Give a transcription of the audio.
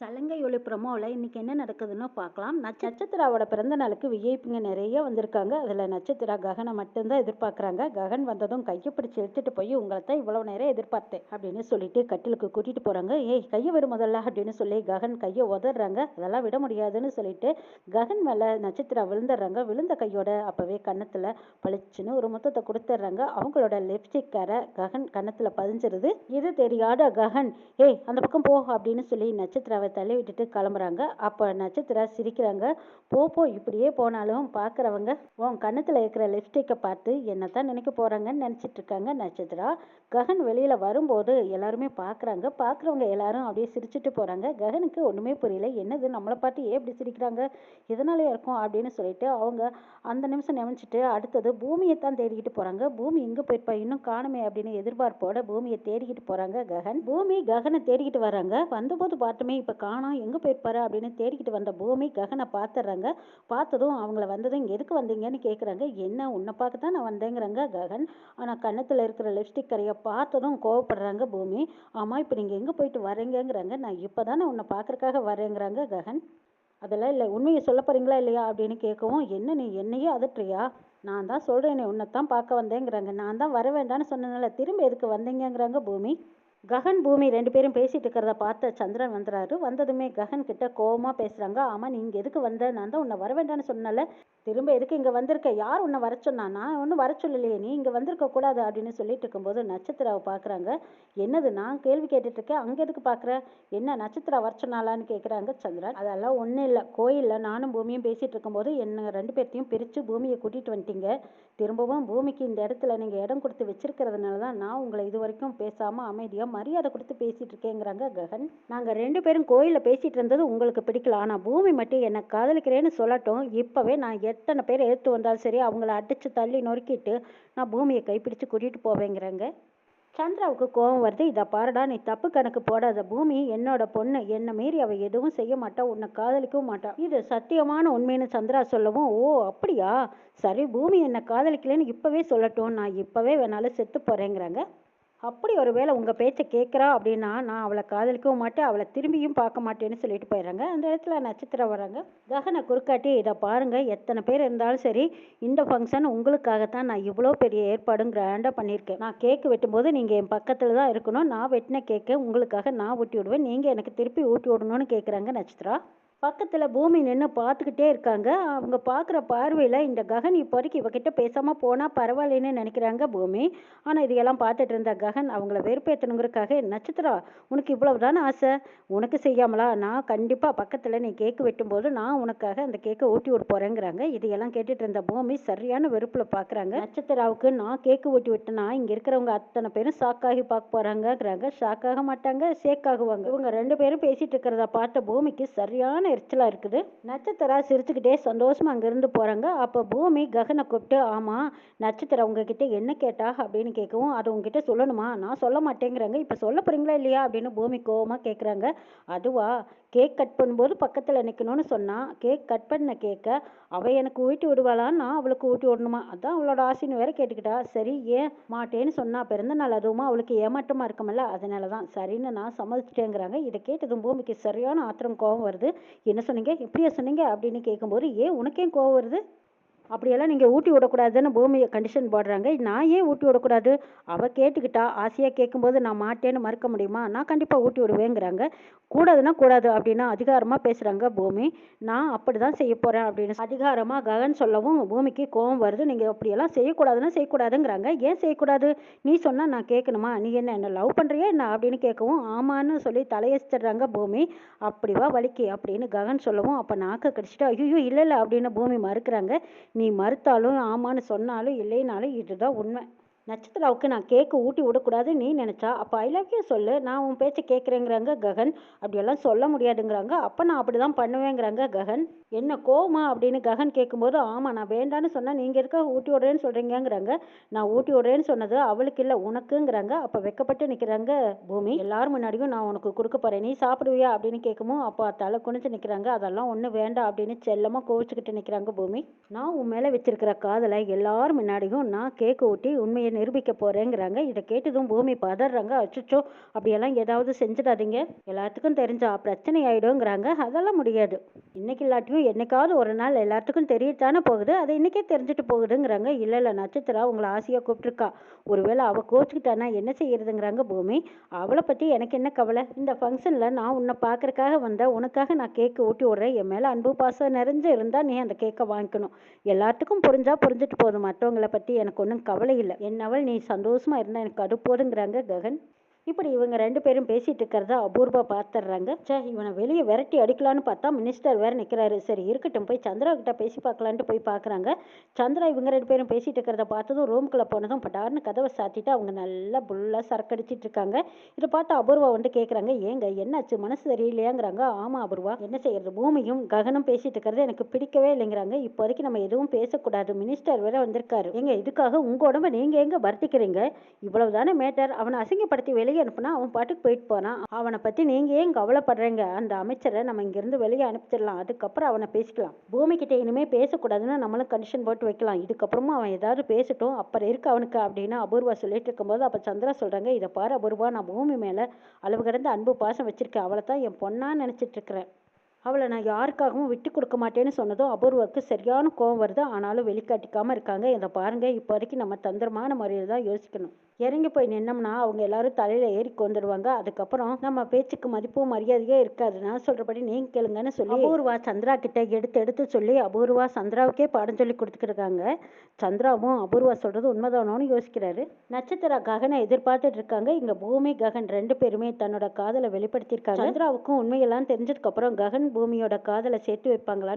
சலங்கை ஒளி ப்ரமோவில் இன்றைக்கி என்ன நடக்குதுன்னு பார்க்கலாம். நட்சத்திராவோட பிறந்த நாளுக்கு விஐபிங்க நிறைய வந்திருக்காங்க. அதில் நட்சத்திரா ககனை மட்டும்தான் எதிர்பார்க்குறாங்க. ககன் வந்ததும் கையை பிடிச்சி எடுத்துகிட்டு போய் உங்களை தான் இவ்வளோ நேரம் எதிர்பார்த்தேன் அப்படின்னு சொல்லிட்டு கட்டிலுக்கு கூட்டிகிட்டு போகிறாங்க. ஏய் கையை விட முதல்ல அப்படின்னு சொல்லி ககன் கையை உதறாங்க. அதெல்லாம் விட முடியாதுன்னு சொல்லிட்டு ககன் மேலே நட்சத்திரா விழுந்துடுறாங்க. விழுந்த கையோட அப்போவே கன்னத்தில் பளிச்சுன்னு ஒரு முத்தத்தை கொடுத்துட்றாங்க. அவங்களோட லிப்ஸ்டிக்கார ககன் கன்னத்தில் பதிஞ்சிருது. இது தெரியாத ககன் ஏய் அந்த பக்கம் போ அப்படின்னு சொல்லி நட்சத்திராவை தள்ளி விட்டுட்டு கிளம்புறாங்க. அப்போ நட்சத்திரா சிரிக்கிறாங்க. போ இப்படியே போனாலும் பார்க்குறவங்க உன் கன்னத்தில் இருக்கிற லிப்ஸ்டிக்கை பார்த்து என்னத்தான் நினைக்க போகிறாங்கன்னு நினச்சிட்டு இருக்காங்க நட்சத்திரா. ககன் வெளியில் வரும்போது எல்லாருமே பார்க்குறவங்க எல்லாரும் அப்படியே சிரிச்சுட்டு போகிறாங்க. ககனுக்கு ஒன்றுமே புரியல. என்னது நம்மளை பார்த்து ஏன் இப்படி சிரிக்கிறாங்க, இதனாலே இருக்கும் அப்படின்னு சொல்லிட்டு அவங்க அந்த நிமிஷம் நினைச்சிட்டு அடுத்தது பூமியை தான் தேடிக்கிட்டு போகிறாங்க. பூமி எங்கே போயிருப்பா இன்னும் காணுமே அப்படின்னு எதிர்பார்ப்போட பூமியை தேடிக்கிட்டு போகிறாங்க ககன். பூமி ககனை தேடிக்கிட்டு வராங்க. வந்தபோது பார்த்துமே இப்போ காணோம் எங்கே போயிருப்பாரு அப்படின்னு தேடிக்கிட்டு வந்த பூமி ககனை பார்த்துட்றாங்க. பார்த்ததும் அவங்கள வந்ததும் இங்கே எதுக்கு வந்தீங்கன்னு கேட்குறாங்க. என்ன உன்னை பார்க்க தான் நான் வந்தேங்கிறாங்க ககன். ஆனால் கன்னத்தில் இருக்கிற லிப்ஸ்டிக் கரையை பார்த்ததும் கோவப்படுறாங்க பூமி. ஆமாம் இப்போ நீங்கள் எங்கே போயிட்டு வரீங்கங்கிறாங்க. நான் இப்போ தானே உன்னை பார்க்குறக்காக வரேங்கிறாங்க ககன். அதெல்லாம் இல்லை, உண்மையை சொல்ல போகிறீங்களா இல்லையா அப்படின்னு கேட்கவும், என்ன நீ என்னையே அதட்டுறியா, நான் தான் சொல்கிறேனே உன்னைத்தான் பார்க்க வந்தேங்கிறாங்க. நான் தான் வர வேண்டான்னு சொன்னனால திரும்ப எதுக்கு வந்தீங்கங்கிறாங்க பூமி. ககன் பூமி ரெண்டு பேரும் பேசிட்டு இருக்கிறத பார்த்த சந்திரன் வந்துறாரு. வந்ததுமே ககன் கிட்ட கோவமா பேசுறாங்க. ஆமா நீ இங்க எதுக்கு வந்த, நான் தான் உன்னை வர வேண்டாம்னு சொன்னல, திரும்ப எதுக்கு இங்க வந்திருக்க, யார் உன்னை வர சொன்னா, நான் ஒன்றும் வர சொல்லலையே, நீ இங்க வந்திருக்க கூடாது அப்படின்னு சொல்லிட்டு இருக்கும்போது நட்சத்திராவை பார்க்குறாங்க. என்னது நான் கேள்வி கேட்டுட்டு இருக்கேன், அங்க எதுக்கு பார்க்குற, என்ன நட்சத்திரா வர சொன்னாலான்னு கேட்குறாங்க சந்திரன். அதெல்லாம் ஒன்றும் இல்லை, கோயிலில் நானும் பூமியும் பேசிட்டு இருக்கும்போது என்ன ரெண்டு பேர்த்தையும் பிரித்து பூமியை கூட்டிட்டு வந்துட்டீங்க. திரும்பவும் பூமிக்கு இந்த இடத்துல நீங்கள் இடம் கொடுத்து வச்சிருக்கிறதுனால தான் நான் உங்களை இது வரைக்கும் பேசாமல் அமைதியாக மரியாதை கொடுத்து பேசிட்டு இருக்கேங்கிறாங்க ககன். நாங்கள் ரெண்டு பேரும் கோயிலில் பேசிட்டு இருந்தது உங்களுக்கு பிடிக்கல, ஆனால் பூமி மட்டும் என்னை காதலிக்கிறேன்னு சொல்லட்டும், இப்போவே நான் எத்தனை பேர் எடுத்து வந்தாலும் சரி அவங்கள அடித்து தள்ளி நொறுக்கிட்டு நான் பூமியை கைப்பிடிச்சு கூட்டிகிட்டு போவேங்கிறாங்க. சந்திராவுக்கு கோபம் வருது. இதை பாருடா, நீ தப்பு கணக்கு போடாத, பூமி என்னோட பொண்ணு, என்னை மீறி அவள் எதுவும் செய்ய மாட்டா, உன்னை காதலிக்கவும் மாட்டா, இது சத்தியமான உண்மைன்னு சந்திரா சொல்லவும், ஓ அப்படியா, சரி பூமி என்னை காதலிக்கலன்னு இப்போவே சொல்லட்டும், நான் இப்போவே வேணாலும் செத்து போகிறேங்கிறாங்க. அப்படி ஒரு வேளை உங்கள் பேச்சை கேட்குறா அப்படின்னா நான் அவளை காதலிக்கவும் மாட்டேன், அவளை திரும்பியும் பார்க்க மாட்டேன்னு சொல்லிட்டு போயிடுறாங்க. அந்த இடத்துல நட்சத்திரம் வராங்க. ககனை குறுக்காட்டி, இதை பாருங்கள் எத்தனை பேர் இருந்தாலும் சரி இந்த ஃபங்க்ஷன் உங்களுக்காகத்தான் நான் இவ்வளோ பெரிய ஏற்பாடும் கிராண்டாக பண்ணியிருக்கேன். நான் கேக்கு வெட்டும்போது நீங்கள் என் பக்கத்தில் தான் இருக்கணும், நான் வெட்டின கேக்கை உங்களுக்காக நான் ஊட்டி விடுவேன், நீங்கள் எனக்கு திருப்பி ஊட்டி விடணும்னு கேட்குறாங்க நட்சத்திரா. பக்கத்தில் பூமி நின்று பார்த்துக்கிட்டே இருக்காங்க. அவங்க பார்க்குற பார்வையில் இந்த ககன் இப்போதைக்கு இவகிட்ட பேசாமல் போனால் பரவாயில்லன்னு நினைக்கிறாங்க பூமி. ஆனால் இதையெல்லாம் பார்த்துட்டு இருந்த ககன் அவங்கள வெறுப்பேற்றணுங்கிறதுக்காக, நட்சத்திரா உனக்கு இவ்வளவு தானே ஆசை, உனக்கு செய்யாமலா, நான் கண்டிப்பாக பக்கத்தில் நீ கேக்கு வெட்டும்போது நான் உனக்காக அந்த கேக்கை ஊட்டி விட போகிறேங்கிறாங்க. இதையெல்லாம் கேட்டுட்டு இருந்த பூமி சரியான வெறுப்பில் பார்க்குறாங்க. நட்சத்திராவுக்கு நான் கேக்கு ஊட்டி விட்டேன்னா இங்கே இருக்கிறவங்க அத்தனை பேரும் ஷாக்காகி பார்க்க போகிறாங்கிறாங்க. ஷாக்காக மாட்டாங்க, ஷேக்காகுவாங்க. இவங்க ரெண்டு பேரும் பேசிகிட்டு இருக்கிறத பார்த்த பூமிக்கு சரியான எரிச்சலாக இருக்குது. நட்சத்திரா சிரிச்சுக்கிட்டே சந்தோஷமாக அங்கேருந்து போகிறாங்க. அப்போ பூமி ககனை கூப்பிட்டு, ஆமாம் நட்சத்திரம் உங்ககிட்ட என்ன கேட்டா அப்படின்னு கேட்கவும், அது உங்ககிட்ட சொல்லணுமா, நான் சொல்ல மாட்டேங்கிறாங்க, இப்போ சொல்ல போகிறீங்களா இல்லையா அப்படின்னு பூமி கோவமாக கேட்குறாங்க. அதுவா, கேக் கட் பண்ணும்போது பக்கத்தில் நிற்கணும்னு சொன்னால் கேக் கட் பண்ண கேட்க அவள் எனக்கு ஊட்டி விடுவாளான்னு நான் அவளுக்கு ஊட்டி விடணுமா, அதான் அவளோட ஆசைன்னு வேற கேட்டுக்கிட்டா. சரி ஏன் மாட்டேன்னு சொன்னா, பிறந்த நாள் அதுவுமா அவளுக்கு ஏமாற்றமாக இருக்குமல்ல, அதனால தான் சரின்னு நான் சம்மதிச்சிட்டேங்கிறாங்க. இதை கேட்டதும் பூமிக்கு சரியான ஆத்திரம் கோவம் வருது. என்ன சொன்னீங்க, எப்படியா சொன்னீங்க அப்படின்னு கேட்கும்போது, ஏன் உனக்கே கோவம் வருது, அப்படியெல்லாம் நீங்கள் ஊட்டி விடக்கூடாதுன்னு பூமியை கண்டிஷன் போடுறாங்க. நான் ஏன் ஊட்டி விடக்கூடாது, அவள் கேட்டுக்கிட்டா, ஆசையாக கேட்கும்போது நான் மாட்டேன்னு மறுக்க முடியுமா, நான் கண்டிப்பாக ஊட்டி விடுவேங்கிறாங்க. கூடாதுன்னா கூடாது அப்படின்னா அதிகாரமாக பேசுகிறாங்க பூமி. நான் அப்படி தான் செய்ய போகிறேன் அப்படின்னு அதிகாரமாக ககன் சொல்லவும் பூமிக்கு கோவம் வருது. நீங்கள் அப்படியெல்லாம் செய்யக்கூடாதுன்னா செய்யக்கூடாதுங்கிறாங்க. ஏன் செய்யக்கூடாது, நீ சொன்னால் நான் கேட்கணுமா, நீ என்ன லவ் பண்ணுறியா என்ன அப்படின்னு கேட்கவும், ஆமான்னு சொல்லி தலையசிடுறாங்க பூமி. அப்படிவா வலிக்கு அப்படின்னு ககன் சொல்லவும், அப்போ நாக்க கடிச்சிட்டு ஐயோ இல்லை அப்படின்னு பூமி மறுக்கிறாங்க. நீ மறுத்தாலும் ஆமான்னு சொன்னாலும் இல்லைனாலும் இதுதான் உண்மை. நட்சத்திராவுக்கு நான் கேக்கு ஊட்டி விடக்கூடாது நீ நினச்சா அப்போ ஐ லவ் யூ சொல்லு, நான் உன் பேச்சை கேட்குறேங்கிறாங்க ககன். அப்படியெல்லாம் சொல்ல முடியாதுங்கிறாங்க. அப்போ நான் அப்படி தான் பண்ணுவேங்கிறாங்க ககன். என்ன கோவமா அப்படின்னு ககன் கேட்கும்போது, ஆமாம் நான் வேண்டான்னு சொன்னால் நீங்கள் இருக்க ஊட்டி விடுறேன்னு சொல்கிறீங்கிறாங்க. நான் ஊட்டி விடுறேன்னு சொன்னது அவளுக்கு இல்லை உனக்குங்கிறாங்க. அப்போ வெக்கப்பட்டு நிற்கிறாங்க பூமி. எல்லாரும் முன்னாடியும் நான் உனக்கு கொடுக்க போகிறேன், நீ சாப்பிடுவியா அப்படின்னு கேட்குமோ அப்போ தலை குனிஞ்சு நிற்கிறாங்க. அதெல்லாம் ஒன்றும் வேண்டாம் அப்படின்னு செல்லமாக கோவிச்சுக்கிட்டு நிற்கிறாங்க பூமி. நான் உன் மேலே வச்சிருக்கிற காதலை எல்லாரும் முன்னாடியும் நான் கேக்கு ஊட்டி உண்மையை நிரூபிக்க போறேங்கிறாங்க. இதை கேட்டதும் பூமி பதறாங்க. அச்சச்சோ, அப்படியெல்லாம் ஏதாவது செஞ்சிடாதீங்க, எல்லாத்துக்கும் தெரிஞ்சா பிரச்சனை ஆயிடுங்கிறாங்க. அதெல்லாம் முடியாது, இன்னைக்கு இல்லாட்டியும் என்னைக்காவது ஒரு நாள் எல்லாத்துக்கும் தெரியத்தானே போகுது, அது இன்னைக்கே தெரிஞ்சுட்டு போகுதுங்கிறாங்க. இல்லை இல்லை, நட்சத்திரா உங்களை ஆசையாக கூப்பிட்டுருக்கா, ஒருவேளை அவள் கோச்சுக்கிட்டானா என்ன செய்யறதுங்கிறாங்க பூமி. அவளை பற்றி எனக்கு என்ன கவலை, இந்த ஃபங்க்ஷனில் நான் உன்னை பார்க்கறக்காக வந்தேன், உனக்காக நான் கேக்கு ஊட்டி விட்றேன், என் மேலே அன்பு பாசம் நிறைஞ்சு இருந்தால் நீ அந்த கேக்கை வாங்கிக்கணும், எல்லாத்துக்கும் புரிஞ்சா புரிஞ்சுட்டு போதும், மற்றவங்களை பற்றி எனக்கு ஒன்றும் கவலை இல்லை, என்னவள் நீ சந்தோஷமா இருந்தால் எனக்கு அது போதுங்கிறாங்க ககன். இப்படி இவங்க 2 பேரும் பேசிட்டு இருக்கிறத அபூர்வா பார்த்துடுறாங்க. சே, இவனை வெளியே விரட்டி அடிக்கலான்னு பார்த்தா மினிஸ்டர் வேற நிற்கிறாரு. சரி இருக்கட்டும், போய் சந்திரா கிட்ட பேசி பார்க்கலான்ட்டு போய் பார்க்குறாங்க. சந்திரா இவங்க 2 பேரும் பேசிட்டு இருக்கிறத பார்த்ததும் ரூம்குள்ளே போனதும் பட்டார்னு கதவை சாத்திட்டு அவங்க நல்லா புல்லாக சரக்கடிச்சிட்டு இருக்காங்க. இதை பார்த்து அபூர்வா வந்து கேட்குறாங்க, ஏங்க என்னாச்சு, மனசு சரியில்லையாங்கிறாங்க. ஆமாம் அபூர்வா, என்ன செய்யறது, பூமியும் ககனும் பேசிட்டு இருக்கிறது எனக்கு பிடிக்கவே இல்லைங்கிறாங்க. இப்போதைக்கு நம்ம எதுவும் பேசக்கூடாது, மினிஸ்டர் வேற வந்திருக்காரு. எங்க இதுக்காக உங்க உடம்ப நீங்க எங்க வருத்திக்கிறீங்க, இவ்வளவுதானே மேட்டர், அவனை அசிங்கப்படுத்தி வெளியே அனுப்புனா அவன் பாட்டுக்கு போயிட்டு போனான், அவனை பத்தி நீங்க ஏன் கவலைப்படுறீங்க, அந்த அமைச்சரை நம்ம இங்கிருந்து வெளியே அனுப்பிச்சிடலாம், அதுக்கப்புறம் அவனை பேசிக்கலாம், பூமி கிட்ட இனிமே பேசக்கூடாதுன்னு நம்மளும் கண்டிஷன் போட்டு வைக்கலாம், இதுக்கப்புறமா அவன் ஏதாவது பேசட்டும், அப்புறம் இருக்கு அவனுக்கு அப்படின்னு அபூர்வா சொல்லிட்டு இருக்கும்போது அப்ப சந்திரா சொல்றாங்க, இதை பாரு அபூர்வா, நான் பூமி மேல அளவு கடந்த அன்பு பாசம் வச்சிருக்கேன், அவளை தான் என் பொண்ணா நினைச்சிட்டு இருக்கிறேன், அவளை நான் யாருக்காகவும் விட்டு கொடுக்க மாட்டேன்னு சொன்னதும் அபூர்வாவுக்கு சரியான கோவம் வருது. ஆனாலும் வெளிக்காட்டிக்காம இருக்காங்க. இதை பாருங்க, இப்போதைக்கு நம்ம தந்திரமான முறையில் தான் யோசிக்கணும், இறங்கி போய் நின்னோம்னா அவங்க எல்லாரும் தலையில ஏறி கொண்டுருவாங்க, அதுக்கப்புறம் நம்ம பேச்சுக்கு மதிப்பும் மரியாதையே இருக்காது, நான் சொல்றபடி நீங்க கேளுங்கன்னு சொல்லி அபூர்வா சந்திரா கிட்ட எடுத்து எடுத்து சொல்லி அபூர்வா சந்திராவுக்கே பாடம் சொல்லி கொடுத்துக்கிருக்காங்க. சந்திராவும் அபூர்வா சொல்றது உண்மைதானோன்னு யோசிக்கிறாரு. நட்சத்திர ககனை எதிர்பார்த்துட்டு இருக்காங்க. இங்க பூமி ககன் 2 பேருமே தன்னோட காதலை வெளிப்படுத்தியிருக்காங்க. சந்திராவுக்கும் உண்மையெல்லாம் தெரிஞ்சதுக்கு அப்புறம் ககன் பூமியோட காதலை சேர்த்து வைப்பாங்களான்னு